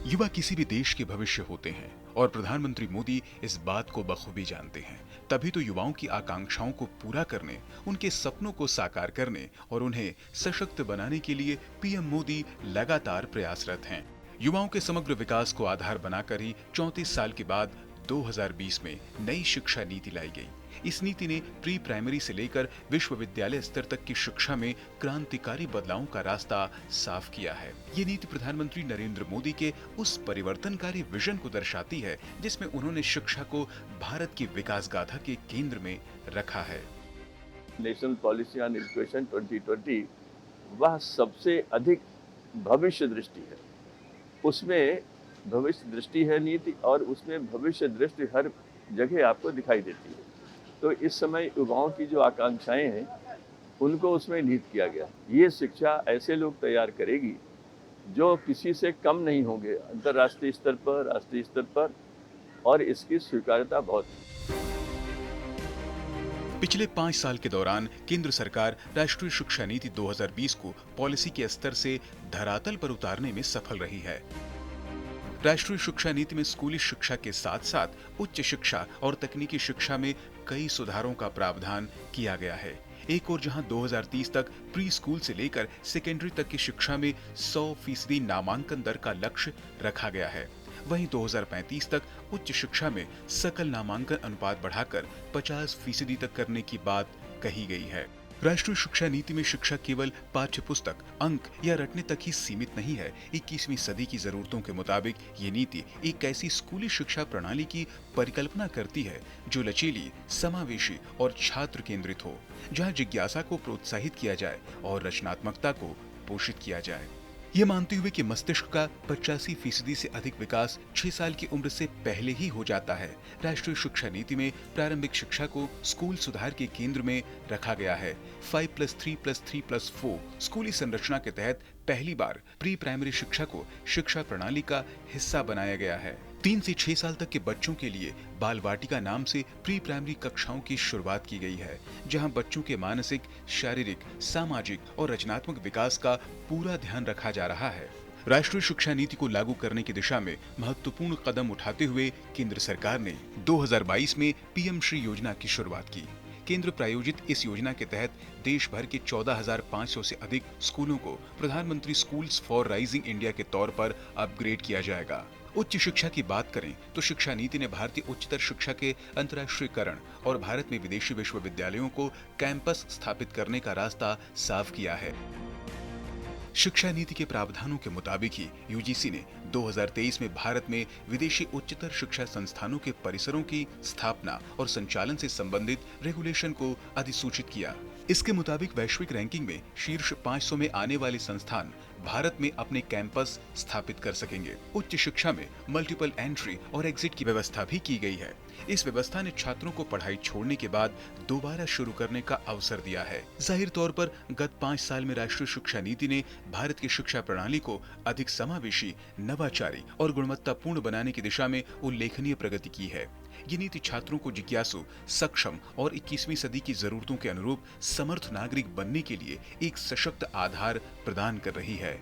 युवा किसी भी देश के भविष्य होते हैं और प्रधानमंत्री मोदी इस बात को बखूबी जानते हैं। तभी तो युवाओं की आकांक्षाओं को पूरा करने, उनके सपनों को साकार करने और उन्हें सशक्त बनाने के लिए पीएम मोदी लगातार प्रयासरत हैं। युवाओं के समग्र विकास को आधार बनाकर ही 34 साल के बाद 2020 में नई शिक्षा नीति लाई गई। इस नीति ने प्री प्राइमरी से लेकर विश्वविद्यालय स्तर तक की शिक्षा में क्रांतिकारी बदलावों का रास्ता साफ किया है। ये नीति प्रधानमंत्री नरेंद्र मोदी के उस परिवर्तनकारी विजन को दर्शाती है जिसमें उन्होंने शिक्षा को भारत की विकास गाथा के केंद्र में रखा है। नेशनल पॉलिसी ऑन एजुकेशन 2020 वह सबसे अधिक भविष्य दृष्टि है। उसमें भविष्य दृष्टि है नीति और उसमें भविष्य दृष्टि हर जगह आपको दिखाई देती है। तो इस समय युवाओं की जो आकांक्षाएं हैं उनको उसमें निहित किया गया। ये शिक्षा ऐसे लोग तैयार करेगी जो किसी से कम नहीं होंगे अंतर्राष्ट्रीय स्तर पर, राष्ट्रीय स्तर पर, और इसकी स्वीकार्यता बहुत है। पिछले 5 साल के दौरान केंद्र सरकार राष्ट्रीय शिक्षा नीति 2020 को पॉलिसी के स्तर से धरातल पर उतारने में सफल रही है। राष्ट्रीय शिक्षा नीति में स्कूली शिक्षा के साथ साथ उच्च शिक्षा और तकनीकी शिक्षा में कई सुधारों का प्रावधान किया गया है। एक और जहां 2030 तक प्री स्कूल से लेकर सेकेंडरी तक की शिक्षा में 100% नामांकन दर का लक्ष्य रखा गया है, वहीं 2035 तक उच्च शिक्षा में सकल नामांकन अनुपात बढ़ाकर 50% तक करने की बात कही गई है। राष्ट्रीय शिक्षा नीति में शिक्षा केवल पाठ्य पुस्तक, अंक या रटने तक ही सीमित नहीं है। 21वीं सदी की जरूरतों के मुताबिक ये नीति एक ऐसी स्कूली शिक्षा प्रणाली की परिकल्पना करती है जो लचीली, समावेशी और छात्र केंद्रित हो, जहां जिज्ञासा को प्रोत्साहित किया जाए और रचनात्मकता को पोषित किया जाए। ये मानते हुए कि मस्तिष्क का 85% से अधिक विकास 6 साल की उम्र से पहले ही हो जाता है, राष्ट्रीय शिक्षा नीति में प्रारंभिक शिक्षा को स्कूल सुधार के केंद्र में रखा गया है। 5+3+3+4 स्कूली संरचना के तहत पहली बार प्री प्राइमरी शिक्षा को शिक्षा प्रणाली का हिस्सा बनाया गया है। 3 से 6 साल तक के बच्चों के लिए बाल वाटिका नाम से प्री प्राइमरी कक्षाओं की शुरुआत की गई है, जहां बच्चों के मानसिक, शारीरिक, सामाजिक और रचनात्मक विकास का पूरा ध्यान रखा जा रहा है। राष्ट्रीय शिक्षा नीति को लागू करने की दिशा में महत्वपूर्ण कदम उठाते हुए केंद्र सरकार ने 2022 में पीएम श्री योजना की शुरुआत की। केंद्र प्रायोजित इस योजना के तहत देश भर के 14,500 से अधिक स्कूलों को प्रधानमंत्री स्कूल्स फॉर राइजिंग इंडिया के तौर पर अपग्रेड किया जाएगा। उच्च शिक्षा की बात करें तो शिक्षा नीति ने भारतीय उच्चतर शिक्षा के अंतर्राष्ट्रीयकरण और भारत में विदेशी विश्वविद्यालयों को कैंपस स्थापित करने का रास्ता साफ किया है। शिक्षा नीति के प्रावधानों के मुताबिक ही यूजीसी ने 2023 में भारत में विदेशी उच्चतर शिक्षा संस्थानों के परिसरों की स्थापना और संचालन से संबंधित रेगुलेशन को अधिसूचित किया। इसके मुताबिक वैश्विक रैंकिंग में शीर्ष 500 में आने वाले संस्थान भारत में अपने कैंपस स्थापित कर सकेंगे। उच्च शिक्षा में मल्टीपल एंट्री और एग्जिट की व्यवस्था भी की गई है। इस व्यवस्था ने छात्रों को पढ़ाई छोड़ने के बाद दोबारा शुरू करने का अवसर दिया है। जाहिर तौर पर गत 5 साल में राष्ट्रीय शिक्षा नीति ने भारत की शिक्षा प्रणाली को अधिक समावेशी, नवाचारी और गुणवत्तापूर्ण बनाने की दिशा में उल्लेखनीय प्रगति की है। ये नीति छात्रों को जिज्ञासु, सक्षम और 21वीं सदी की जरूरतों के अनुरूप समर्थ नागरिक बनने के लिए एक सशक्त आधार प्रदान कर रही है।